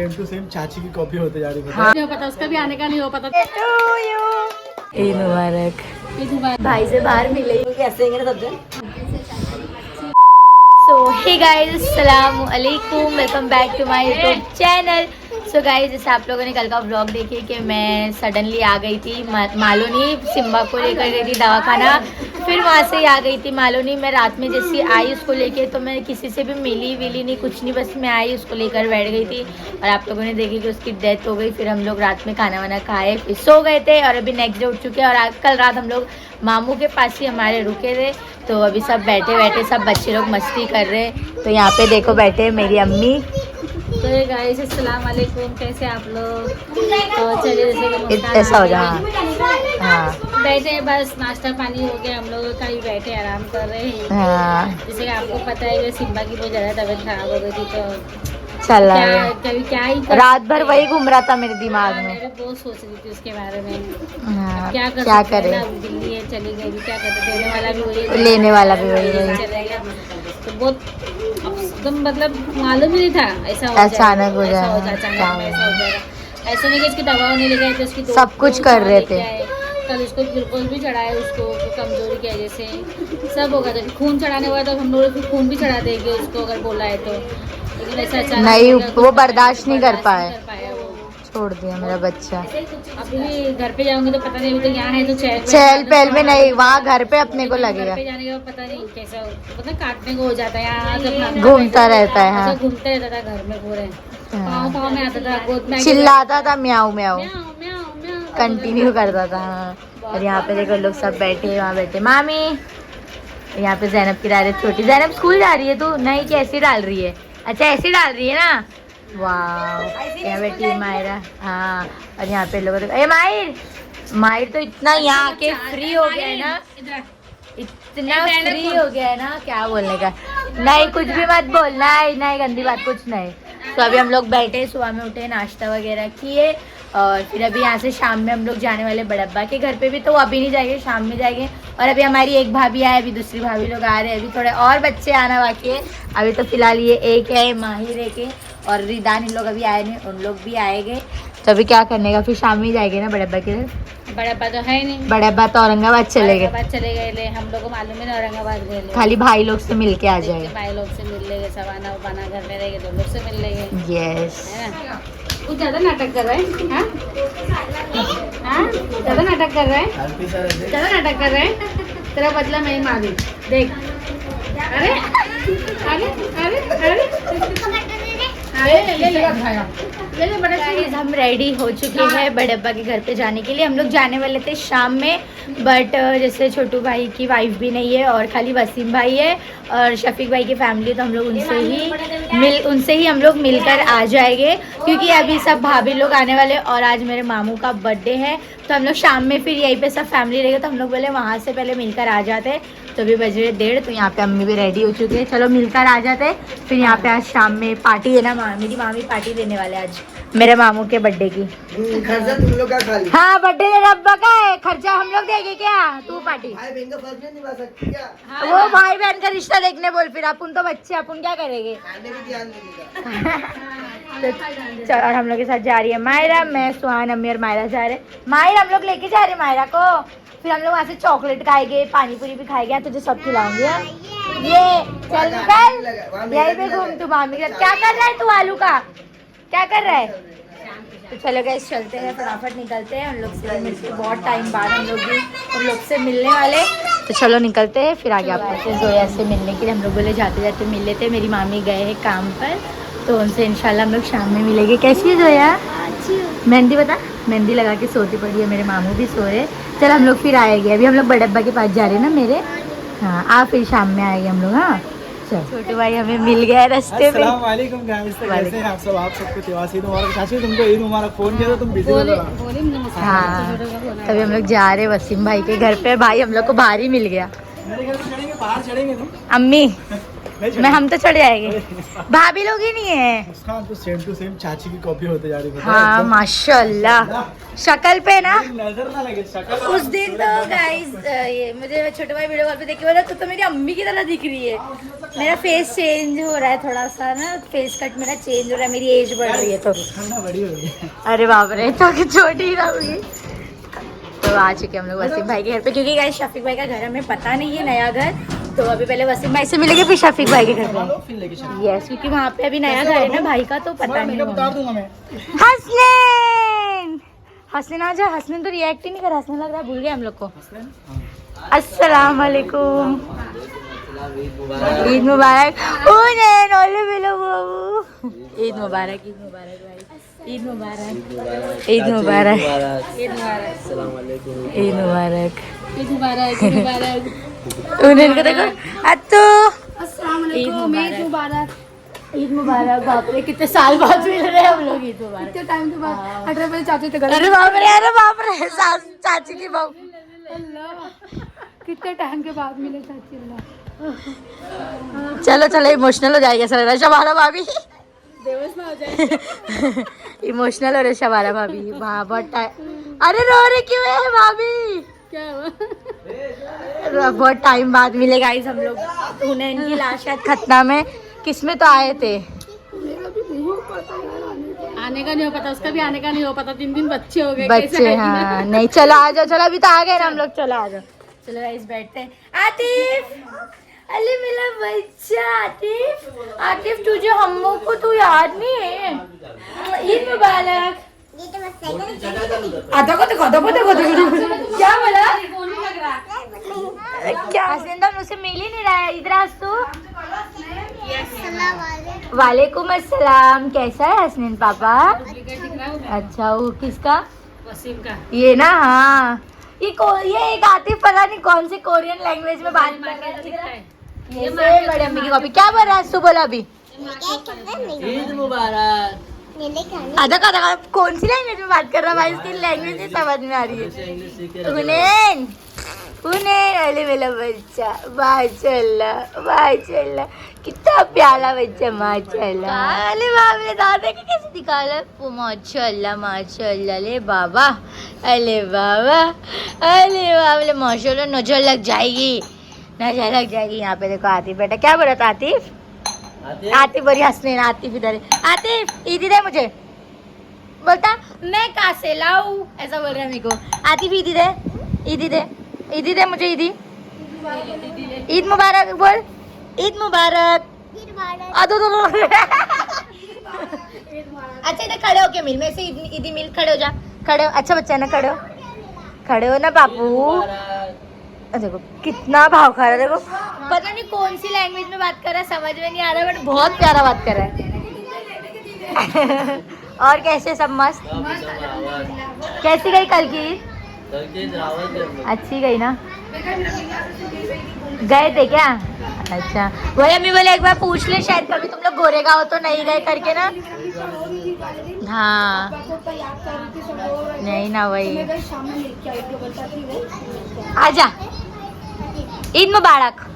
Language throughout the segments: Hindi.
सेम टू सेम चाची की कॉपी होते जा रही है। हाँ। नहीं हो पता, उसका भी आने का नहीं हो पता। ईद मुबारक। भाई से बाहर मिले कैसे सो हे गाइस, अस्सलाम वालेकुम, welcome back to my YouTube channel. So guys, जैसे आप लोगों ने कल का व्लॉग देखिए कि मैं सडनली आ गई थी मालूनी, सिम्बा को लेकर गई थी दवाखाना, फिर वहाँ से आ गई थी मालूनी। मैं रात में जैसे आई उसको लेके, तो मैं किसी से भी मिली नहीं, कुछ नहीं, बस मैं आई उसको लेकर बैठ गई थी। और आप लोगों ने देखी कि उसकी डेथ हो गई। फिर हम लोग रात में खाना वाना खाए, फिर सो गए थे और अभी नेक्स्ट डे उठ चुके हैं। और कल रात हम लोग मामू के पास ही हमारे रुके थे, तो अभी सब बैठे बैठे सब बच्चे लोग मस्ती कर रहे हैं। तो यहाँ पे देखो बैठे मेरी अम्मी। तो ये गाइस, अस्सलाम वालेकुम, कैसे आप लोग? तो चलिए जैसे ऐसा हो जा। हाँ बैठे, बस नाश्ता पानी हो गया, हम लोग कहीं बैठे आराम कर रहे हैं। हाँ, जैसे कि आपको पता है कि सिम्बा की बहुत ज़्यादा तबीयत खराब हो गई थी, तो चल रहा है। कभी क्या ही रात भर वही घूम रहा था मेरे दिमाग में। मैं भी बहुत सोच रही थी उसके बारे में। हाँ, क्या क्या करे, दिल्ली है, चली गई, क्या करते, देने वाला भी वही, लेने वाला भी वही। चले गया। तो बहुत एकदम मतलब मालूम ही नहीं था ऐसा हो अचानक हो जाएगा, जाएगा। अचानक ऐसा हो जाएगा। ऐसा नहीं कि इसकी दवा नहीं ले तो उसकी सब कुछ कर रहे थे। कल उसको ग्लूकोज भी चढ़ाया, उसको कमजोरी की वजह से सब होगा। तो खून चढ़ाने हुआ तो हम लोग खून भी चढ़ा देंगे उसको अगर बोला है तो, लेकिन ऐसा अचानक नहीं, वो बर्दाश्त नहीं कर पाए, वो छोड़ दिया मेरा बच्चा। अभी घर पे जाऊंगी तो पता नहीं, अभी तो यहाँ है तो चहल पहल में नहीं, वहाँ घर पे अपने को लगेगा। घर पे जाने के बाद पता नहीं कैसा मतलब काटने को हो जाता है, यहाँ घूमता रहता है। हाँ, घूमते रहता था घर में पूरे, पाँव में आता था, गोद में चिल्लाता था म्याऊ म्याऊ, म्याऊं, म्याऊं, म्याऊं। कंटिन्यू करता था। हाँ। और यहाँ पे देखो लोग सब बैठे, वहाँ बैठे मामी। यहाँ पे जैनब की डाल रही, छोटी जैनब स्कूल जा रही है तू? नहीं, कि ऐसी डाल रही है? अच्छा ऐसी डाल रही है ना। वाह, यहाँ बैठी है मायरा। हाँ, और यहाँ पे लोग माहिर तो इतना यहाँ आके फ्री हो गया है ना, इतना फ्री हो गया है ना, क्या बोलने का। नहीं, कुछ भी मत बोलना है, नहीं गंदी बात कुछ नहीं। तो अभी हम लोग बैठे, सुबह में उठे, नाश्ता वगैरह किए, और फिर अभी यहाँ से शाम में हम लोग जाने वाले बड़ब्बा के घर पे भी। तो वो अभी नहीं जाएंगे, शाम में जाएंगे। और अभी हमारी एक भाभी आए, अभी दूसरी भाभी लोग आ रहे हैं, अभी थोड़े और बच्चे आना बाकी है। अभी तो फिलहाल ये एक है, माहिर एक है, और रिदान, इन लोग अभी आए नहीं, उन लोग भी आएंगे। तो अभी क्या करने का, फिर शाम में जाएंगे ना बड़ब्बा के घर। बड़ब्बा तो है नहीं, बड़ब्बा तो औरंगाबाद चले गए, चले गए, हम लोग को मालूम है ना, औरंगाबाद गए। खाली भाई लोग से मिल के आ जाएगा। भाई लोग से मिल लेंगे, सवाना उबाना घर में रहेंगे तो लोग से मिल लेंगे। यस, है ना? कुछ ज्यादा नाटक कर रहा है, हाँ? हाँ? ज्यादा नाटक कर रहा है, ज्यादा नाटक कर रहा है। तेरा बदला मैं ही मारी, देख। अरे अरे अरे अरे हम रेडी हो चुके हैं बड़ब्बा के घर पे जाने के लिए। हम लोग जाने वाले थे शाम में, बट जैसे छोटू भाई की वाइफ भी नहीं है और खाली वसीम भाई है और शफीक भाई की फैमिली, तो हम लोग उनसे ही हम लोग मिलकर आ जाएंगे, क्योंकि अभी सब भाभी लोग आने वाले और आज मेरे मामू का बर्थडे है। तो हम लोग शाम में फिर यहीं पे सब फैमिली रहेगा, तो हम लोग बोले वहाँ से पहले मिलकर आ जाते। तो अभी बज रहे 1:30, तो यहाँ पे अम्मी भी रेडी हो चुके हैं, चलो मिलकर आ जाते। फिर यहाँ पे आज शाम में पार्टी है ना, मेरी मामी पार्टी देने वाले आज मेरे मामू के बर्थडे की। खर्चा तुम लोग का खाली। हाँ, बर्थडे रब्बा का है, खर्चा हम लोग देंगे क्या? तू पार्टी भाई बहन का फर्ज नहीं निभा सकती क्या? वो भाई बहन का रिश्ता देखने बोल, फिर अपन तो बच्चे, अपन क्या करेंगे। खाने भी ध्यान देने का। तो और हम लोग के साथ जा रही है मायरा, मैं, सुहान, अम्मी और मायरा जा रहे हैं। माहिर हम लोग लेके जा रहे हैं मायरा को, फिर हम लोग वहाँ से चॉकलेट खाएंगे, पानी पूरी भी खाएंगे, तुझे सब खिलाऊंगी। ये चल निकल, यही पे घूम तू मामी के साथ। क्या कर रहा है तू आलू का, क्या कर रहा है? तो चलो गाइस, चलते हैं, फटाफट निकलते हैं। उन लोग से मिलते, बहुत टाइम बाद हम लोग भी उन लोग से मिलने वाले। तो चलो निकलते हैं, फिर आगे आपको जोया से मिलने के लिए हम लोग बोले जाते जाते मिल लेते। मेरी मामी गए हैं काम पर, तो उनसे इंशाल्लाह हम लोग शाम में मिलेंगे। कैसी है जोया? मेहंदी बता, मेहंदी लगा के सोती पड़ी है, मेरे मामू भी सो रहे। चल हम लोग फिर आएंगे, अभी हम लोग बड़ब्बा के पास जा रहे हैं ना मेरे। हाँ, आप फिर शाम में आएंगे हम लोग। हाँ, छोटे भाई हमें मिल गया रास्ते में। अस्सलाम वालेकुम गाइस, कैसे हैं आप सब? आप सबको त्योहार ईद मुबारक। चाची तुमको ईद मुबारक, फोन किया तो तुम बिजी हो रहा। हाँ, तभी हम लोग जा रहे हैं वसीम भाई के घर पे। भाई हम लोग को बाहर ही मिल गया। मेरे घर पे चढ़ेंगे, बाहर चढ़ेंगे तुम? अम्मी नहीं मैं हम तो चढ़ जाएंगे, भाभी लोग ही नहीं है। मुस्कान तो सेम टू सेम चाची की कॉपी होते जा रही है, पता है? हाँ एकदम। माशाल्लाह, शक्ल पे ना। नजर ना लगे शक्ल। उस दिन तो गाइस ये मुझे छोटे भाई वीडियो कॉल पे देख के बोला तो मेरी अम्मी की तरह दिख रही है। मेरा फेस चेंज हो रहा है थोड़ा सा ना, फेस कट मेरा चेंज हो रहा है, मेरी एज बढ़ रही है तो। खाना बड़ी हो गई। अरे बाप रे, तो कि छोटी रहूंगी। तो आ चुके हम लोग वसीम भाई के घर पे, क्योंकि गाइस शफीक भाई का घर हमें पता नहीं है, नया घर। तो अभी पहले वसीम भाई से मिलेंगे फिर शफीक भाई के घर पे। फिर लेके चलो। यस, क्योंकि वहाँ पे अभी नया घर है ना भाई का, तो पता नहीं मैं बता है। दूंगा मैं। हसनैन, हसनैन आ जा। हसनैन तो रिएक्ट ही नहीं कर रहा, हसनैन लग रहा है भूल गए हम लोग को। अस्सलाम वालेकुम, ईद मुबारक। उन्हें ओले मिलो बाबू, ईद मुबारक, ईद मुबारक भाई, ईद मुबारक, ईद मुबारक, ईद मुबारक, अस्सलाम वालेकुम, ईद मुबारक, ईद मुबारक, ईद मुबारक। उन्हें को देखो अत्तू, अस्सलाम वालेकुम, ईद मुबारक, ईद मुबारक। बाप रे, कितने साल बाद मिल रहे हैं हम लोग, ईद मुबारक। कितने टाइम के बाद 18 चाची थे। अरे बाप रे, अरे बाप रे, सास चाची की बहू, कितने टाइम के बाद मिले चाची। चलो चलो, इमोशनल हो जाएगा सर शबाना भाभी, बेहोश ना हो जाए। इमोशनल हो रहे शबाना भाभी। वहाँ बहुत टाइम, अरे रो रहे क्यों है भाभी? क्या हुआ? बहुत टाइम बाद मिले गाइस हम लोग। उन्हें इनकी लाश शायद खतना में किसमें तो आए थे। आने का नहीं हो पता, उसका भी आने का नहीं हो पता। 3 दिन बच्चे हो गए, बच्चे, हाँ नहीं चलो आ जाओ, चलो अभी तो आ गए ना हम लोग, चलो आ जाओ। चलो गाइस बैठते हैं। आतिफ, अली मेरा बच्चा आतिफ, आतिफ तुझे हम लोग को तो याद नहीं है। ईद मुबारक। आधा को देखो, आधा को देखो, क्या बोला? क्या हसीन मुझसे मिल ही नहीं रहा है। इधर आज तू। वालेकुम अस्सलाम, कैसा है हसनैन पापा? अच्छा, वो किसका? वसीम का। ये ना, हाँ ये एक आतिफ पता नहीं कौन से कोरियन लैंग्वेज में बात कर रहा है। ये से बड़ी अम्मी की कॉपी। क्या बोल रहा है तू? बोला अभी ईद मुबारक। आधा का कौन सी लैंग्वेज में बात कर रहा है भाई? इसकी लैंग्वेज नहीं समझ में आ रही है। हुनैन, हुनैन, अरे मेरा बच्चा, माशाल्लाह माशाल्लाह, कितना प्यारा बच्चा, माशाल्लाह। अरे बाप रे, दादा के कैसे दिखा रहा है? माशाल्लाह माशाल्लाह, ले बाबा, अरे बाबा, अरे बाबा, ले माशाल्लाह, नजर लग जाएगी, नजर लग जाएगी। यहाँ पे देखो आतिफ बेटा, क्या बोला था आतिफ? आतिफ बड़ी हंसने, आतिफ इधर है। आतिफ ईदी दे मुझे, बोलता मैं कहाँ से लाऊं, ऐसा बोल रहा है मेरे को। आतिफ ईदी दे, ईदी दे, ईदी दे मुझे, ईदी, ईद मुबारक बोल, ईद मुबारक। अच्छा इधर खड़े होके मिल, मैं से ईदी मिल, खड़े हो जा, खड़े हो, अच्छा बच्चा है ना, खड़े हो, खड़े हो ना बापू। देखो कितना भाव खा रहा है, देखो पता नहीं कौन सी लैंग्वेज में बात कर रहा है, समझ में नहीं आ रहा, बट बहुत प्यारा बात कर रहा है। और कैसे सब मस्त? कैसी गई कल की? अच्छी गई ना? गए थे क्या? अच्छा, वही अम्मी बोले एक बार पूछ ले, शायद कभी तुम लोग गोरेगांव तो नहीं गए करके ना। हाँ नहीं ना, वही आजा। ईद मुबारक।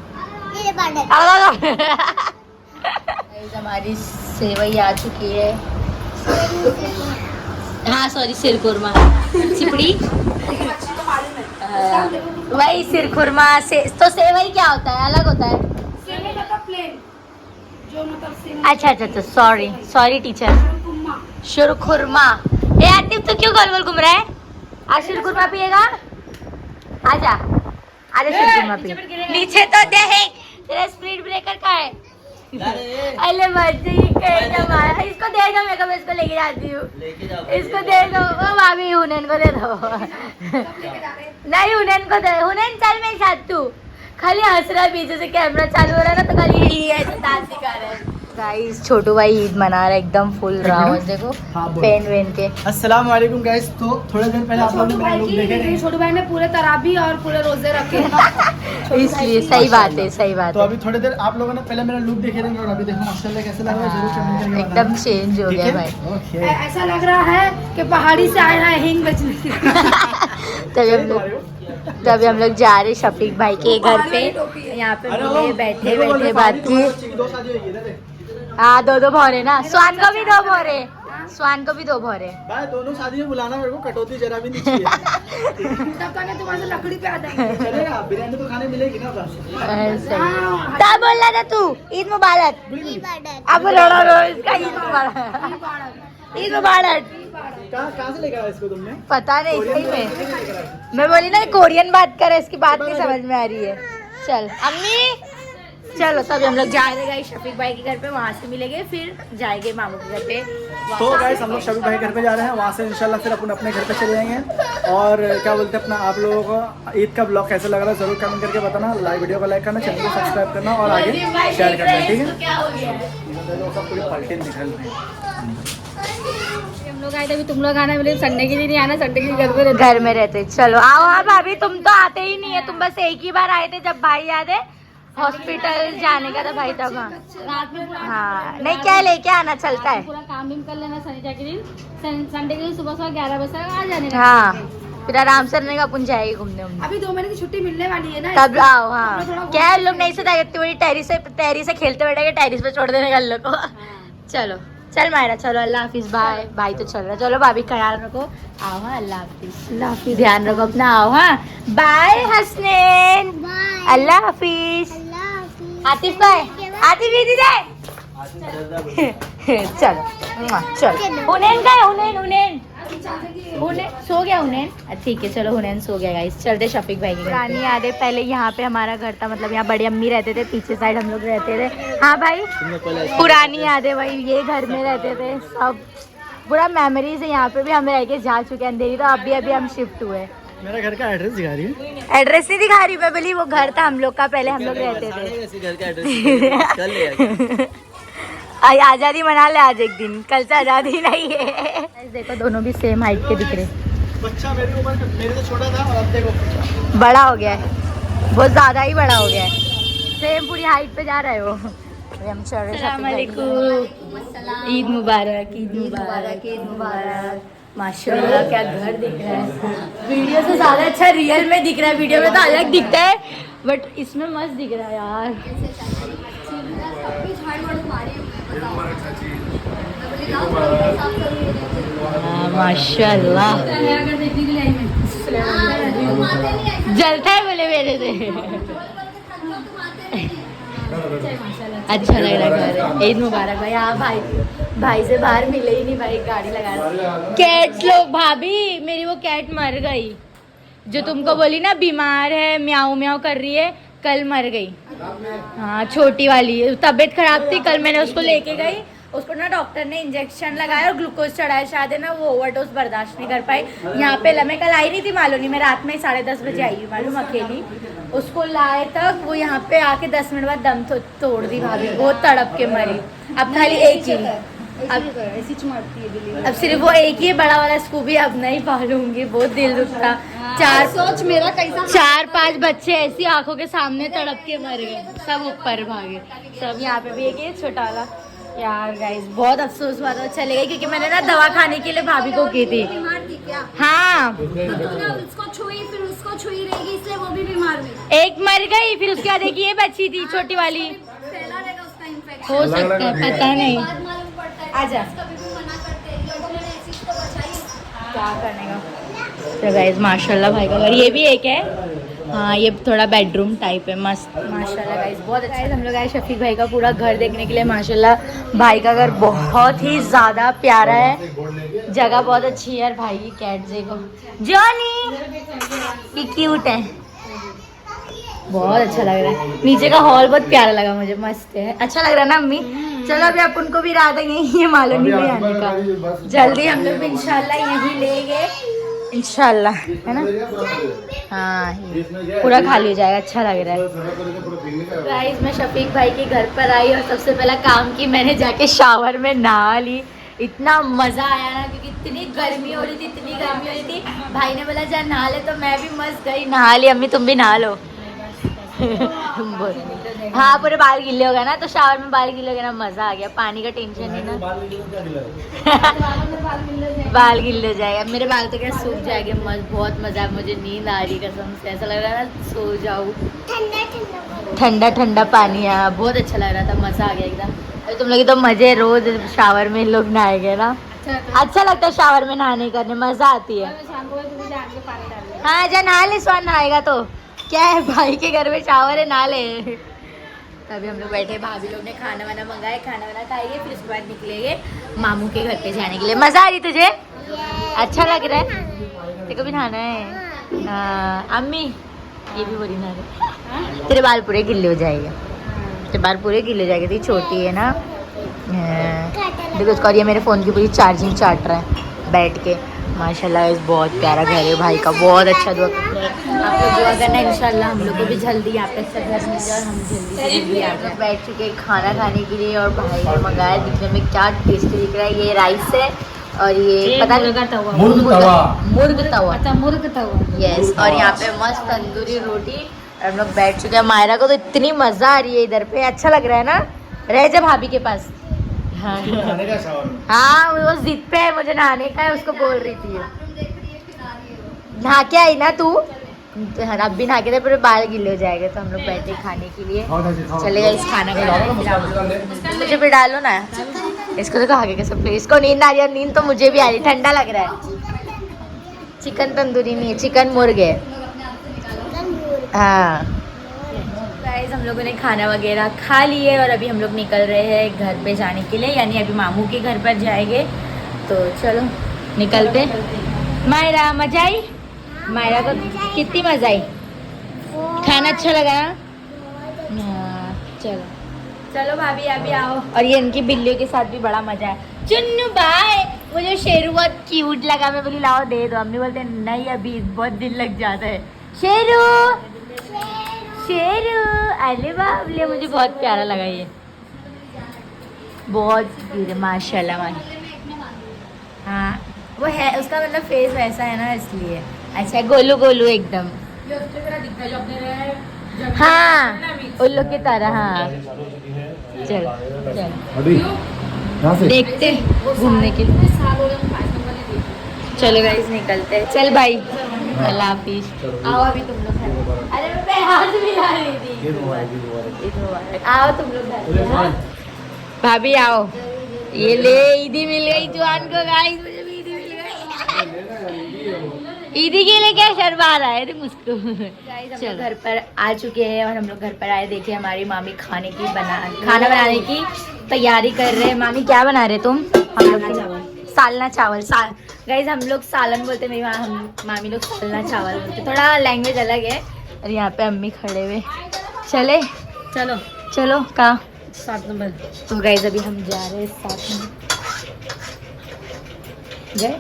हमारी सेवई आ चुकी है। हाँ सॉरी, सिर खुरमा, चिपड़ी, वही सिर खुरमा से। तो सेवई क्या होता है? अलग होता है? अच्छा अच्छा, तो सॉरी सॉरी टीचर। शिरखुरमा। ए आतिफ तो क्यों गोल गोल घूम रहा है? आज शिरखुरमा पिएगा? आजा आजा, शिरखुरमा पी। नीचे तो देख, तेरा स्पीड ब्रेकर का है। अरे बच्चे इसको दे दो, मेरे को, मैं इसको लेके जाती हूँ। इसको दे दो, वो भाभी हुनैन को दे दो। नहीं हुनैन को दे, हुनैन चल मेरे साथ, तू खाली हंस रहा है, पीछे से कैमरा चालू हो रहा है ना, तो खाली ऐसे डांस सिखा रहा है। गाइस छोटू भाई ईद मना रहा है एकदम फुल रावत, देखो पेन वेन के। अस्सलाम वालेकुम गाइस। तो थोड़े दिन पहले आप लोगों ने मेरा लुक देखे थे। छोटू भाई ने पूरे तराबी और पूरे रोजे रखे। इसलिए सही बात है, सही बात तो है। अभी थोड़ी देर आप लोगों ने पहले मेरा लुक देखे थे और अभी देखो माशाल्लाह कैसे लग रहा है, जरूर कमेंट करके बताना। एकदम चेंज हो ठीक गया है? भाई। ओके। ऐसा लग रहा है कि पहाड़ी से आया है हिंग बेचने। तभी हम लोग तो अभी हम लोग जा रहे शफीक भाई के घर पे। यहाँ पे मिले बैठे बैठे बात की। 2 शादी होगी इधर है। हाँ 2 भौरे ना, स्वान को भी 2 भौरे, स्वान को भी 2 भौरे। भाई दोनों शादी में बुलाना मेरे को, कटौती जरा भी नहीं चाहिए। तुम्हारे लकड़ी पे आ जाएंगे। चलेगा, बिरयानी तो खाने मिलेगी ना बस। क्या बोल रहा था तू? ईद मुबारक। अब लड़ा रो इसका ईद मुबारक, ईद मुबारक। कहाँ से लेकर आया इसको तुमने? पता नहीं, सही में मैं बोली ना कोरियन बात करे, इसकी बात नहीं समझ में आ रही है। चल अम्मी चलो, तभी हम लोग जा रहे हैं शफीक भाई के घर पे, वहाँ से मिलेंगे फिर जाएंगे मामू के घर पे। तो गाइस हम लोग शफीक भाई के घर पे जा रहे हैं, वहाँ से इंशाल्लाह फिर अपन अपने घर पे चले जाएंगे। और क्या बोलते हैं अपना, आप लोगों को ईद का ब्लॉग कैसा लग रहा है जरूर कमेंट करके बताना। वीडियो को लाइक करना, चैनल को सब्सक्राइब करना और आगे शेयर करना, ठीक है। सब पूरी पलटे निकल रहे हैं। हम लोग आए थे, अभी तुम लोग आना, मिले संडे के दिन नहीं आना, संडे के दिन घर में रहते। चलो आओ। हाँ भाभी तुम तो आते ही नहीं है, तुम बस एक ही बार आए थे जब भाई याद है हॉस्पिटल जाने का था भाई तब। रात में पूरा हाँ नहीं क्या लेके आना चलता है। पूरा काम भी कर लेना संडे के दिन, संडे के दिन सुबह 11 बजे तक आ जाने का। हाँ फिर आराम से रहने का, अपन जाएगी घूमने। अभी 2 महीने की छुट्टी मिलने वाली है ना, तब आओ। हाँ क्या है, लोग नहीं सोता इतनी टेरिस से खेलते बैठेंगे, टेरिस पे छोड़ देने का लोग को। चलो चल मायरा, चलो अल्लाह हाफिज। बाय। भाई तो चल रहा, चलो भाभी ख्याल रखो। आओ हाँ, अल्लाह हाफिज, ध्यान रखो अपना। आओ हाँ, बाय हसनैन, अल्लाह हाफिज। आतिफ भाई, आतिफ दीदी दे। चलो चलो, हुनैन का है, हुनैन सो गया हुनैन। ठीक है चलो, हुनैन सो गया गाइस, चलते शफीक भाई की। पुरानी यादें, पहले यहाँ पे हमारा घर था, मतलब यहाँ बड़ी अम्मी रहते थे, पीछे साइड हम लोग रहते थे। हाँ भाई पुरानी यादें भाई, ये घर में रहते थे सब, पूरा मेमोरीज है। यहाँ पे भी हम रह के जा चुके हैं अंधेरी, तो अभी हम शिफ्ट हुए। मेरा घर का एड्रेस दिखा रही है? एड्रेस नहीं दिखा रही मैं, बोली वो घर था हम लोग का, पहले हम लोग रहते थे। आजादी मना ले आज एक दिन, कल से आजादी नहीं है। देखो दोनों भी सेम हाइट के दिख रहे। बच्चा मेरी उम्र, मेरे से छोटा था और अब देखो बड़ा हो गया है, बहुत ज्यादा ही बड़ा हो गया है। सेम पूरी हाइट पे जा रहे हो। हम चल रहे हैं। ईद मुबारक, ईद मुबारक, ईद मुबारक। माशाल्लाह क्या घर दिख रहा है, वीडियो से ज्यादा अच्छा रियल में दिख रहा है। वीडियो में तो अलग दिखता है बट इसमें मस्त दिख रहा है यार। माशाल्लाह जलता है बोले मेरे से। अच्छा लग रहा है। ईद मुबारक भाई। हाँ भाई से बाहर मिले ही नहीं भाई, गाड़ी लगा कैट्स लोग। भाभी मेरी वो कैट मर गई जो तुमको बोली ना बीमार है, म्याऊ म्याऊ कर रही है, कल मर गई। हाँ छोटी वाली, तबीयत खराब थी, कल मैंने उसको लेके गई, उसको ना डॉक्टर ने इंजेक्शन लगाया और ग्लूकोज चढ़ाया, शायद है ना वो ओवरडोज बर्दाश्त नहीं कर पाई। यहाँ पे मैं कल आई नहीं थी मालूम नहीं, मैं रात में 10:30 बजे आई हूँ मालूम, अकेली। उसको लाए तक वो यहाँ पे आके 10 मिनट बाद दम तोड़ दी भाभी, बहुत तड़प के मरी। अब खाली एक ही, अब सिर्फ वो एक ही बड़ा वाला स्कूबी, अब नहीं पालूंगी, बहुत दिल दुखता। 4-5 बच्चे ऐसी आंखों के सामने तड़प के मर गए, सब ऊपर भागे, सब। यहाँ पे भी एक छोटा वाला। यार गाइस बहुत अफसोस हुआ था, चले गए क्योंकि मैंने ना दवा खाने के लिए भाभी को की थी। हाँ उसको छुई, फिर उसको छुई रहेगी, इसलिए वो भी बीमार हुई। एक मर गई, फिर उसके बाद एक ये बची थी छोटी वाली। फैला रहेगा उसका इन्फेक्शन, हो सकता है, पता नहीं। आजा क्या करने का। तो गाइस माशाल्लाह भाई का घर ये भी एक है। हाँ ये थोड़ा बेडरूम टाइप है, मस्त माशाल्लाह गाइस, बहुत अच्छा है। हम लोग आए शफीक भाई का पूरा घर देखने के लिए। माशाल्लाह भाई का घर बहुत ही ज़्यादा प्यारा है, जगह बहुत अच्छी है। यार भाई की कैट देखो, जॉनी ये क्यूट है, बहुत अच्छा लग रहा है। नीचे का हॉल बहुत प्यारा लगा मुझे, मस्त है, अच्छा लग रहा है ना अम्मी। चलो अभी अपन को भी रात है ये मालूम नहीं भी आने का, जल्दी हम लोग इंशाल्लाह यहीं लेंगे इंशाल्लाह, है ना। हाँ पूरा खाली हो जाएगा, अच्छा लग रहा है। गाइस मैं शफीक भाई के घर पर आई और सबसे पहला काम की मैंने जाके शावर में नहा ली। इतना मज़ा आया ना, क्योंकि इतनी गर्मी हो रही थी, इतनी गर्मी हो रही थी। भाई ने बोला जा नहा ले, तो मैं भी मस्त गई, नहा ली। अम्मी तुम भी नहा लो। हाँ पूरे बाल गिले हो गए ना, तो शावर में बाल गिले हो गए ना, मज़ा आ गया, पानी का टेंशन नहीं ना। बाल गिल्ले हो जाएगा। मेरे बाल तो क्या सूख जाएंगे। बहुत मजा, मुझे नींद आ रही कसम से, ऐसा लग रहा था सो जाऊँ। ठंडा ठंडा पानी है, बहुत अच्छा लग रहा था, मजा आ गया एकदम। अरे तुम लोग तो मजे, रोज शावर में लोग नहाएंगे ना, अच्छा लगता है शावर में नहाने करने, मजा आती है। हाँ जा नहा ले, स्वान नहाएगा तो क्या है, भाई के घर में शावर है, नहा ले। तभी हम लोग बैठे, भाभी लोग ने खाना वाना मंगाए, खाना वाना खाएंगे, फिर उसके बाद निकलेंगे मामू के घर पे जाने के लिए। मजा आ रही तुझे? अच्छा लग रहा है? तेरे को भी नहाना है? हाँ अम्मी ये भी बोली नहा, तेरे बाल पूरे गिल्ले हो जाएंगे, तेरे बाल पूरे गिल्ले हो जाएंगे, तेरी छोटी है ना। देखो उसका, और ये मेरे फ़ोन की पूरी चार्जिंग चाट रहा है बैठ के। माशाल्लाह इस बहुत प्यारा घर है भाई का, बहुत अच्छा। दुआ आप लोग दुआ करना, इंशाल्लाह हम लोग को भी जल्दी यहाँ पे अच्छा घर मिल जाए और हम जल्दी से जल्दी आ जाए। बैठ चुके खाना खाने के लिए और भाई ने मंगाया, दिखने में क्या टेस्टी दिख रहा है। ये राइस है और ये पता नहीं मुर्ग तवा, यस। और यहाँ पे मस्त तंदूरी रोटी। और हम लोग बैठ चुके हैं। मायरा को तो इतनी मजा आ रही है इधर पे, अच्छा लग रहा है ना। रह जा भाभी के पास। हाँ हाँ वो जिद पे है, मुझे नहाने का है, उसको बोल रही थी। नहा के आई ना तू? अब भी नहा के थे, पूरे बाल गिले हो जाएंगे। तो हम लोग बैठे खाने के लिए, चलेगा इस खाना का। मुझे भी डालो ना, इसको तो कहा के सब, इसको नींद आ रही है, नींद तो मुझे भी आ रही, ठंडा लग रहा है। चिकन तंदूरी नहीं है, चिकन मुर्ग है। हाँ गाइस हम लोगों ने खाना वगैरह खा लिए और अभी हम लोग निकल रहे हैं घर पे जाने के लिए, यानी अभी मामू के घर पर जाएंगे। तो चलो निकलते। मायरा मजा आई? मायरा को कितनी मजा आई? खाना अच्छा लगा ना? चलो चलो भाभी अभी आओ। और ये इनकी बिल्लियों के साथ भी बड़ा मजा है। चुन्नू बाय, मुझे शेरू बहुत क्यूट लगा, मैं बोली लाओ दे दो। अम्मी बोलते नहीं अभी बहुत दिन लग जाता है। शेरू शेरू, अरे बाबले, मुझे बहुत प्यारा लगा ये, बहुत माशाल्लाह। हाँ वो है, उसका मतलब फेस वैसा है ना इसलिए। अच्छा गोलू गोलू एकदम, हाँ उन लोग की तरह। हाँ चल चल देखते घूमने के लिए। चलो गाइस निकलते हैं। चल भाई अल्लाह हाफिज। आओ अभी तुम लोग, अरे मैं हाथ मिला रही थी। आओ तुम लोग, भाभी आओ। ये ले ईदी मिल गई जुआन को गाइस, मुझे भी ईदी मिल गई। ईदी के लिए क्या शर्मा रहा है मुझको। चलो घर पर आ चुके हैं और हम लोग घर पर आए, देखिए हमारी मामी खाना बनाने की तैयारी कर रहे हैं। मामी क्या बना रहे तुम? हम लोग सालना चावल। गाइस हम लोग सालन बोलते, मेरी मामी लोग सालना चावल बोलते, थोड़ा लैंग्वेज अलग है। और यहाँ पे अम्मी खड़े हुए, चले चलो चलो कहाँ 7 नंबर। तो गाइस अभी हम जा रहे हैं 7 नंबर गए।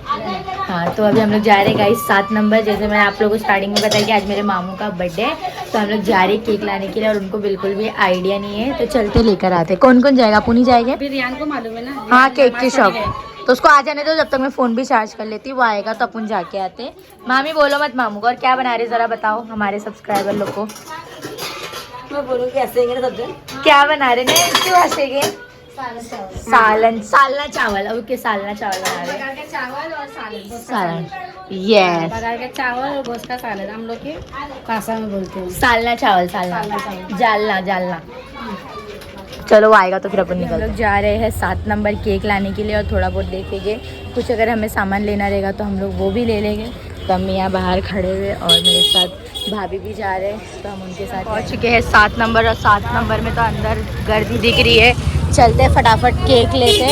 हाँ तो अभी हम लोग जा रहे हैं गाइस 7 नंबर। जैसे मैंने आप लोगों को स्टार्टिंग में बताया कि आज मेरे मामू का बर्थडे है, तो हम लोग जा रहे हैं केक लाने के लिए और उनको बिल्कुल भी आइडिया नहीं है, तो चलते लेकर आते। कौन कौन जाएगा? आप नहीं जाएंगे? रियान को मालूम है ना। हाँ केक की शॉप, तो उसको आ जाने दो, जब तक मैं फ़ोन भी चार्ज कर लेती। वो आएगा तो अपन जाके आते। मामी बोलो मत मामू को। और क्या बना रहे ज़रा बताओ हमारे सब्सक्राइबर लोग को। मैं बोलूँ कि हंसेंगे ना सब। क्या बना रहे हैं? क्यों हंसेंगे? सालना चावल। ओके सालना चावल बना रहे हैं। चावल और सालन। यस का चावल और गोश्त का सालन, हम लोग के भाषा में बोलते हैं सालना चावल। जालना। चलो वो आएगा तो फिर अपन निकल। लोग जा रहे हैं 7 नंबर केक लाने के लिए और थोड़ा बहुत देखेंगे, कुछ अगर हमें सामान लेना रहेगा तो हम लोग वो भी ले लेंगे। तो अम्मी यहाँ बाहर खड़े हुए और मेरे साथ भाभी भी जा रहे हैं, तो हम उनके साथ पहुँच चुके हैं 7 नंबर। और 7 नंबर में तो अंदर गर्दी दिख रही है, चलते फटाफट केक लेते।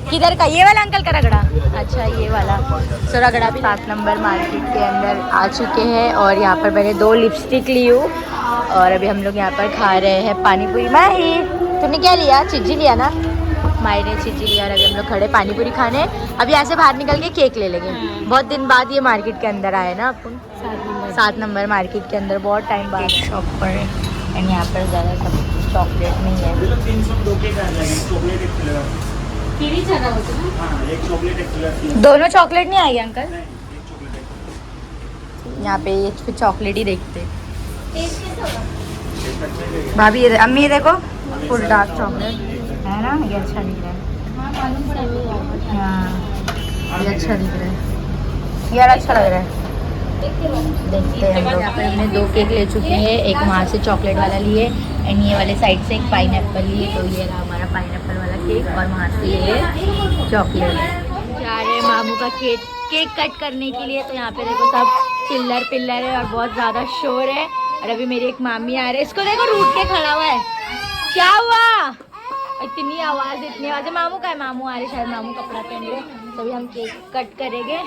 किधर का? ये वाला अंकल का रगड़ा? अच्छा ये वाला। तो रगड़ा भी 7 नंबर मार्केट के अंदर आ चुके हैं और यहाँ पर मैंने 2 लिपस्टिक ली हूँ और अभी हम लोग यहाँ पर खा रहे हैं पानी पूरी। माही तुमने क्या लिया? चिज्जी लिया ना? माई ने चिज्जी लिया और अभी हम लोग खड़े पानी पूरी खाने। अभी यहाँ से बाहर निकल के केक ले लेंगे। बहुत दिन बाद ये मार्केट के अंदर आए ना अपन, 7 नंबर मार्केट के अंदर बहुत टाइम बाद शॉप पर। एंड यहाँ पर ज़्यादा सब चॉकलेट नहीं है। दोनों चॉकलेट नहीं आएगी अंकल? यहाँ पे ये फिर चॉकलेट ही देखते। भाभी ये अम्मी ये देखो फुल डार्क चॉकलेट है ना, ये अच्छा दिख रहा है। हाँ ये अच्छा दिख रहा है, यार अच्छा लग रहा है। देखते हैं हम लोग। यहाँ पर हमने 2 केक ले चुके हैं, एक वहाँ से चॉकलेट वाला लिए एंड ये वाले साइड से एक पाइनएप्पल लिए। तो ये रहा हमारा पाइनएप्पल वाला केक और वहाँ से ये चॉकलेट। जा रहे हैं मामू का केक कट करने के लिए। तो यहाँ पे देखो सब पिल्लर है और बहुत ज़्यादा शोर है। और अभी मेरी एक मामी आ रहे हैं, इसको देखो रूठ के खड़ा हुआ है। क्या हुआ? इतनी आवाज़ मामू का है, मामू आ रहे, शायद मामू कपड़ा पहन रहे। तभी हम केक कट करेंगे,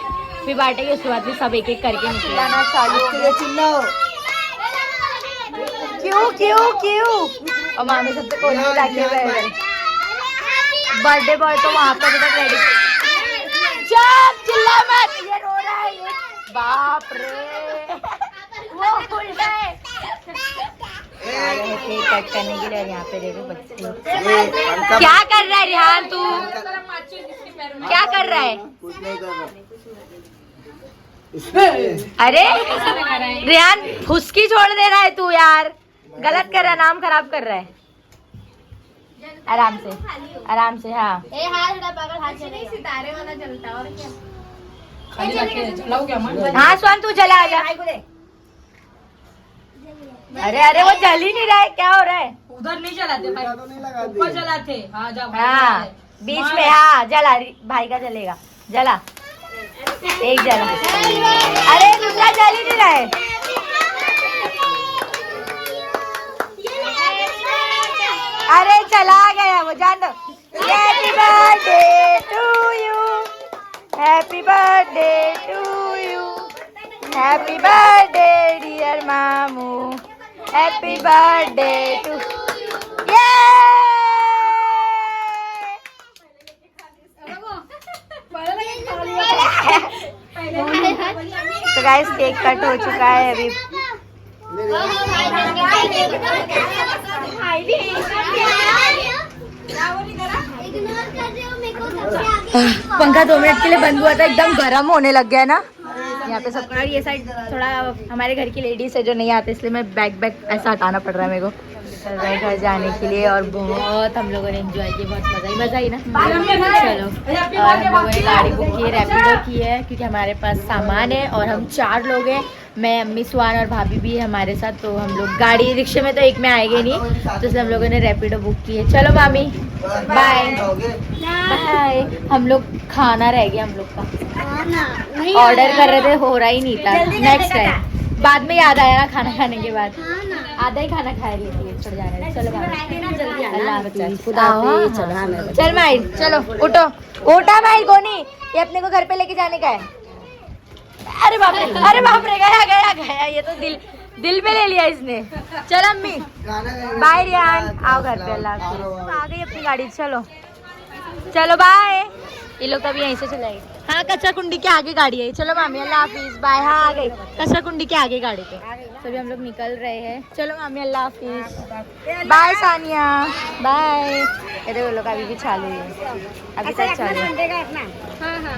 फिर बांटेंगे, उसके बाद फिर सब एक एक करके निकलाना चालू। क्यों? और मामी सबसे कोने में जाके बैठे। बर्थडे बॉय तो वहाँ पर रेडी। चुप, चिल्ला मत, ये रो रहा है ये। बाप रे, वो खुल गए। केक कट करने के लिए। यहाँ पे देखो बच्चे। क्या कर रहा है रिहान तू? क्या कर रहा है? अरे रिहान फुसकी छोड़ दे रहा है तू यार, गलत कर रहा है, नाम खराब कर रहा है। आराम से हाँ। सितारे वाला जलता और क्या? हाँ स्वान तू चला आजा। अरे वो जल ही नहीं रहा है, क्या हो रहा है? उधर नहीं जलाते, ऊपर जलाते। हाँ जाओ। हाँ बीच में, हाँ जला, भाई का जलेगा, जला एक जला। अरे दूसरा जल ही नहीं रहा है। अरे चला गया वो, जान दो। Happy birthday to you, happy birthday to you, happy birthday dear मामू, हैप्पी बर्थडे टू। तो गाइस केक कट हो चुका है अभी। पंखा 2 मिनट के लिए बंद हुआ था, एकदम गर्म होने लग गया ना यहाँ पे सब। और ये साइड थोड़ा हमारे घर की लेडीज है जो नहीं आते, इसलिए मैं बैग ऐसा हटाना पड़ रहा है मेरे को घर जाने के लिए। और बहुत हम लोगों ने एंजॉय किया, बहुत मजा ही ना। चलो, और हम लोगों ने गाड़ी बुक की है, रैपिडो की है, क्योंकि हमारे पास सामान है और हम 4 लोग हैं। मैं, अम्मी, स्वान और भाभी भी है हमारे साथ। तो हम लोग गाड़ी रिक्शे में तो एक में आएंगे नहीं, तो इसलिए हम लोगों ने रैपिडो बुक की है। चलो मामी बाय बाय। हम लोग खाना रह गया हम लोग का, ऑर्डर कर रहे थे, हो रहा ही नहीं था। नेक्स्ट टाइम, बाद में याद आया ना खाना खाने के बाद, आधा ही खाना खाए लिए छोड़ जाने। चलो अल्लाह हाफ़िज़। चल माहिर, चलो उठा माहिर, गोनी ये अपने को घर पे लेके जाने का है। अरे बाप रे, गया, ये तो दिल पे ले लिया इसने। चल अम्मी बाय रियान, आओ घर पे। अल्लाह हाफ़िज़। आ गई अपनी गाड़ी, चलो बाय। ये लोग अभी यहीं से चलाएंगे। हाँ कच्चा कुंडी के आगे गाड़ी है। चलो मामी अल्लाह हाफिज बाय। हाँ आ गई कच्चा कुंडी के आगे गाड़ी पे। सभी हम लोग निकल रहे हैं। चलो मामी अल्लाह हाफिज बाय। सानिया बाय। अरे वो लोग अभी भी चालू है, अभी तक चालू है।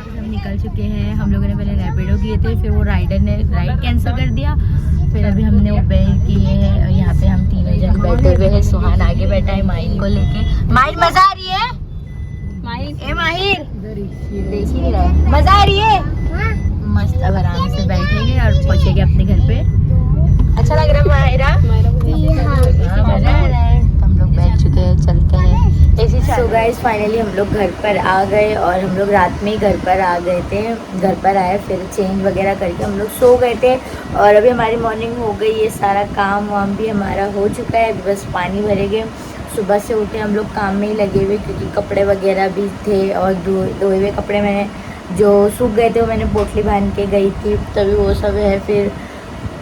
हम निकल चुके हैं। हम लोगों ने पहले रैपिडो किए थे, फिर वो राइडर ने राइड कैंसिल कर दिया, फिर अभी हमने उबेर किए हैं। और यहाँ पे हम तीनों जन बैठे हुए हैं। सुहान आगे बैठा है माहिर को लेके। माहिर मजा आ रही है? माहिर देख ही नहीं रहा है। मजा आ रही है? मस्त। अब आराम से बैठेंगे और पहुंचेंगे अपने घर पे। अच्छा लग रहा है माहिरा? मजा आ रहा है। हम लोग बैठ चुके हैं, चलते हैं ऐसे। सो गाइस फाइनली हम लोग घर पर आ गए और हम लोग रात में ही घर पर आ गए थे। घर पर आए, फिर चेंज वगैरह करके हम लोग सो गए थे। और अभी हमारी मॉर्निंग हो गई है, सारा काम वाम भी हमारा हो चुका है। अभी बस पानी भरेंगे। सुबह से उठे हम लोग काम में ही लगे हुए, क्योंकि कपड़े वगैरह भी थे और धोए हुए कपड़े मैंने जो सूख गए थे वो मैंने पोटली बांध के गई थी, तभी वो सब है। फिर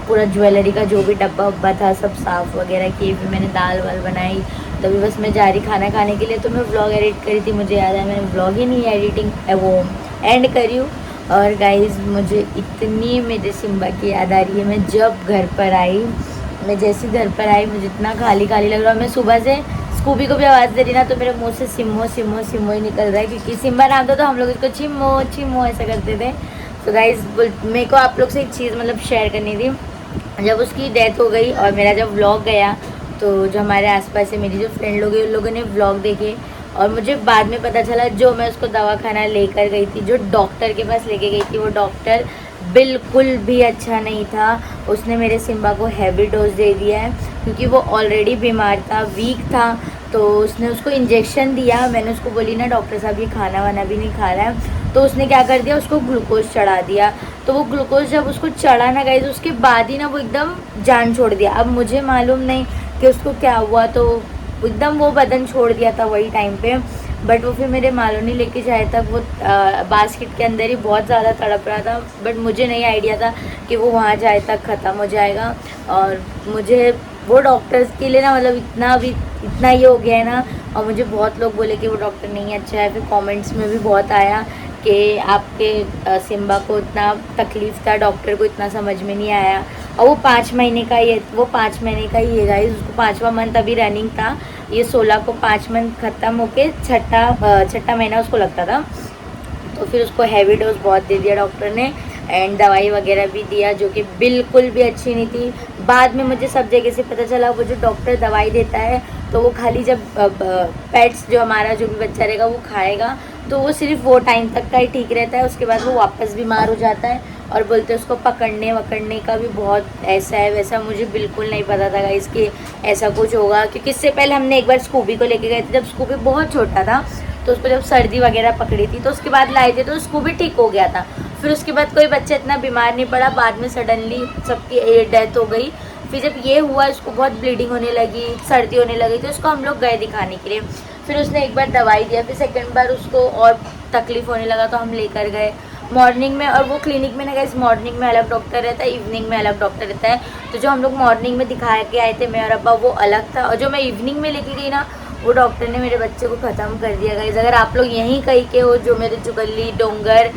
पूरा ज्वेलरी का जो भी डब्बा वब्बा था सब साफ़ वगैरह किए। फिर मैंने दाल वाल बनाई, तभी बस मैं जा रही खाना खाने के लिए। तो मैं व्लॉग एडिट करी थी, मुझे याद है मैंने व्लॉग ही नहीं एडिटिंग वो एंड करी हूँ। और गाइज़ मुझे इतनी मेरे सिम्बा की याद आ रही है। मैं जब घर पर आई, मैं जैसे घर पर आई मुझे इतना खाली खाली लग रहा है। मैं सुबह से स्कूबी को भी आवाज़ दे रही ना, तो मेरे मुंह से सिम्मो सिम्मो सिम्मो ही निकल रहा है, क्योंकि सिम्बा नाम था तो हम लोग इसको चिम्मो चिम्मो ऐसा करते थे। तो गाइज़ मेरे को आप लोग से एक चीज़ मतलब शेयर करनी थी। जब उसकी डेथ हो गई और मेरा जब व्लॉग गया, तो जो हमारे आसपास से मेरी जो फ्रेंड लोग हैं उन लोगों ने व्लॉग देखे और मुझे बाद में पता चला जो मैं उसको दवाखाना लेकर गई थी, जो डॉक्टर के पास लेके गई थी, वो डॉक्टर बिल्कुल भी अच्छा नहीं था। उसने मेरे सिम्बा को हैवी डोज दे दिया है क्योंकि वो ऑलरेडी बीमार था, वीक था। तो उसने उसको इंजेक्शन दिया। मैंने उसको बोली ना डॉक्टर साहब ये खाना वाना भी नहीं खा रहा है, तो उसने क्या कर दिया, उसको ग्लूकोज चढ़ा दिया। तो वो ग्लूकोज जब उसको चढ़ा ना गई तो उसके बाद ही ना वो एकदम जान छोड़ दिया। अब मुझे मालूम नहीं कि उसको क्या हुआ, तो एकदम वो बदन छोड़ दिया था वही टाइम पे। बट वो फिर मेरे मालूनी लेके जाए तक वो बास्केट के अंदर ही बहुत ज़्यादा तड़प रहा था। बट मुझे नहीं आइडिया था कि वो वहाँ जाए तक ख़त्म हो जाएगा। और मुझे वो डॉक्टर्स के लिए ना मतलब इतना ये हो गया है ना। और मुझे बहुत लोग बोले कि वो डॉक्टर नहीं अच्छा है। फिर कमेंट्स में भी बहुत आया कि आपके सिम्बा को इतना तकलीफ़ था, डॉक्टर को इतना समझ में नहीं आया। और वो 5 महीने का ही है, वो 5 महीने का ही है गाइस। उसको 5वां मंथ अभी रनिंग था। ये 16 को 5 मंथ ख़त्म होके छठा महीना उसको लगता था। तो फिर उसको हैवी डोज बहुत दे दिया डॉक्टर ने एंड दवाई वगैरह भी दिया जो कि बिल्कुल भी अच्छी नहीं थी। बाद में मुझे सब जगह से पता चला वो जो डॉक्टर दवाई देता है तो वो खाली जब पेट्स जो हमारा जो भी बच्चा रहेगा वो खाएगा तो वो सिर्फ वो टाइम तक का ही ठीक रहता है। उसके बाद वो वापस बीमार हो जाता है। और बोलते हैं उसको पकड़ने का भी बहुत ऐसा है वैसा। मुझे बिल्कुल नहीं पता था गाइस कि ऐसा कुछ होगा, क्योंकि इससे पहले हमने एक बार स्कूबी को लेके गए थे जब स्कूबी बहुत छोटा था। तो उसको जब सर्दी वगैरह पकड़ी थी तो उसके बाद लाए थे तो स्कूबी ठीक हो गया था। फिर उसके बाद कोई बच्चा इतना बीमार नहीं पड़ा। बाद में सडनली सबकी डेथ हो गई। फिर जब ये हुआ इसको बहुत ब्लीडिंग होने लगी, सर्दी होने लगी, तो उसको हम लोग गए दिखाने के लिए। फिर उसने एक बार दवाई दिया, फिर सेकंड बार उसको और तकलीफ़ होने लगा तो हम लेकर गए मॉर्निंग में। और वो क्लिनिक में ना गाइस मॉर्निंग में अलग डॉक्टर रहता है, इवनिंग में अलग डॉक्टर रहता है। तो जो हम लोग मॉर्निंग में दिखा के आए थे मैं और अब्बा वो अलग था, और जो मैं इवनिंग में लेके गई ना वो डॉक्टर ने मेरे बच्चे को ख़त्म कर दिया गाइस। अगर आप लोग यहीं कहीं के हो जो मेरे जुगली डोंगर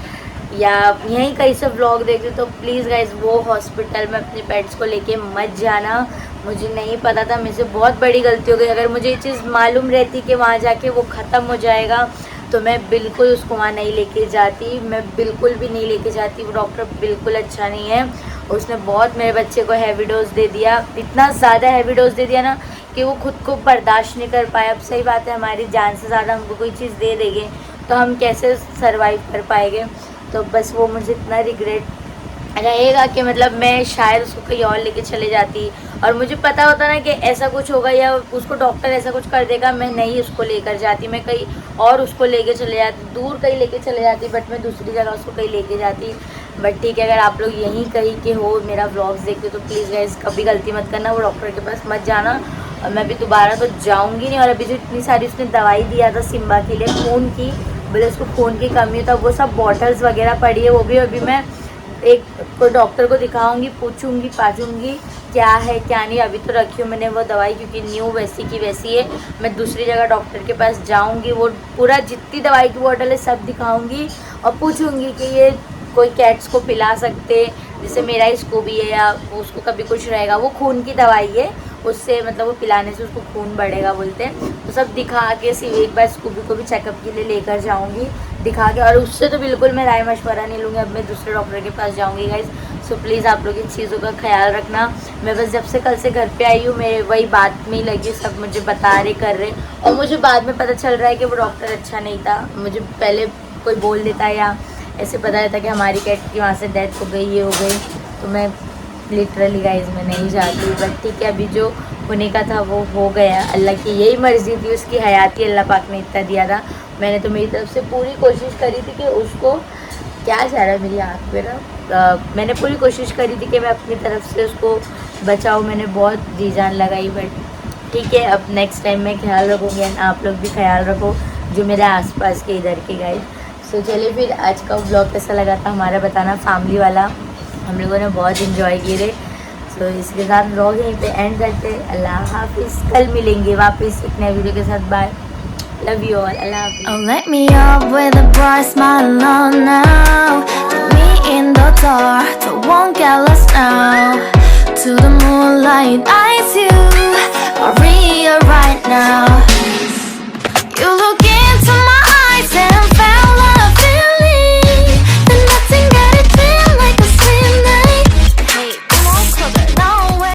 या यहीं कहीं से व्लॉग देख रहे तो प्लीज़ गाइस वो हॉस्पिटल में अपने पेट्स को लेके मत जाना। मुझे नहीं पता था, मुझसे बहुत बड़ी गलती हो गई। अगर मुझे ये चीज़ मालूम रहती कि वहाँ जाके वो ख़त्म हो जाएगा तो मैं बिल्कुल उसको वहाँ नहीं लेके जाती, मैं बिल्कुल भी नहीं लेके जाती। वो डॉक्टर बिल्कुल अच्छा नहीं है। उसने बहुत मेरे बच्चे को हैवी डोज दे दिया, इतना ज़्यादा हैवी डोज दे दिया ना कि वो खुद को बर्दाश्त नहीं कर पाया। अब सही बात है, हमारी जान से ज़्यादा हमको कोई चीज़ दे देंगे तो हम कैसे सर्वाइव कर पाएंगे। तो बस वो मुझे इतना रिग्रेट रहेगा कि मतलब मैं शायद उसको कहीं और लेके चले जाती। और मुझे पता होता ना कि ऐसा कुछ होगा या उसको डॉक्टर ऐसा कुछ कर देगा, मैं नहीं उसको लेकर जाती, मैं कहीं और उसको लेके चले जाती, दूर कहीं लेके चले जाती। बट मैं दूसरी जगह उसको कहीं लेके जाती। बट ठीक है, अगर आप लोग यहीं कहीं के हो मेरा व्लॉग्स देखते हो तो प्लीज़ गाइस कभी गलती मत करना, वो डॉक्टर के पास मत जाना। और मैं भी दोबारा तो जाऊँगी नहीं। और अभी जो इतनी सारी उसने दवाई दिया था सिम्बा के लिए खून की, बोले उसको खून की कमी था, वो सब बॉटल्स वगैरह पड़ी है, वो भी अभी मैं एक कोई डॉक्टर को दिखाऊंगी, पूछूंगी पाछूंगी क्या है क्या नहीं। अभी तो रखी हूँ मैंने वो दवाई क्योंकि न्यू वैसी की वैसी है। मैं दूसरी जगह डॉक्टर के पास जाऊंगी, वो पूरा जितनी दवाई की बॉटल है सब दिखाऊंगी और पूछूंगी कि ये कोई कैट्स को पिला सकते, जैसे मेरा इसको भी है या उसको कभी कुछ रहेगा। वो खून की दवाई है, उससे मतलब वो पिलाने से उसको खून बढ़ेगा बोलते हैं। तो सब दिखा के एक बार स्कूबी को भी चेकअप के लिए लेकर जाऊंगी दिखा के। और उससे तो बिल्कुल मैं राय मशवरा नहीं लूँगी, अब मैं दूसरे डॉक्टर के पास जाऊंगी गाइस। सो प्लीज़ आप लोग इन चीज़ों का ख्याल रखना। मैं बस जब से कल से घर पे आई हूँ मेरे वही बात में ही लगी, सब मुझे बता रहे कर रहे। और मुझे बाद में पता चल रहा है कि वो डॉक्टर अच्छा नहीं था। मुझे पहले कोई बोल देता या ऐसे पता रहता कि हमारी कैट की वहाँ से डेथ हो गई, ये हो गई, तो मैं लिटरली गाइज में नहीं जाती। बट ठीक है, अभी जो होने का था वो हो गया, अल्लाह की यही मर्ज़ी थी, उसकी हयाती अल्लाह पाक ने इतना दिया था। मैंने तो मेरी तरफ से पूरी कोशिश करी थी कि उसको क्या जा रहा है मेरी आँख पे ना, मैंने पूरी कोशिश करी थी कि मैं अपनी तरफ से उसको बचाऊँ। मैंने बहुत जी जान लगाई। बट ठीक है, अब नेक्स्ट टाइम मैं ख्याल रखूँगी एंड आप लोग भी ख्याल रखो जो मेरे आसपास के इधर के गाइज। तो चलिए फिर आज का व्लॉग कैसा लगा था हमारा बताना, फैमिली वाला, हम लोगों ने बहुत इन्जॉय किए थे। सो इसके साथ व्लॉग यहीं पे एंड करते। अल्लाह हाफिज़, कल मिलेंगे वापस एक नए वीडियो के साथ। बाय, लव यू ऑल, अल्लाह हाफिज़। Oh, let me up with a bright smile on now. Put me in the dark, but won't get lost now. To the moonlight, eyes you, Maria right now.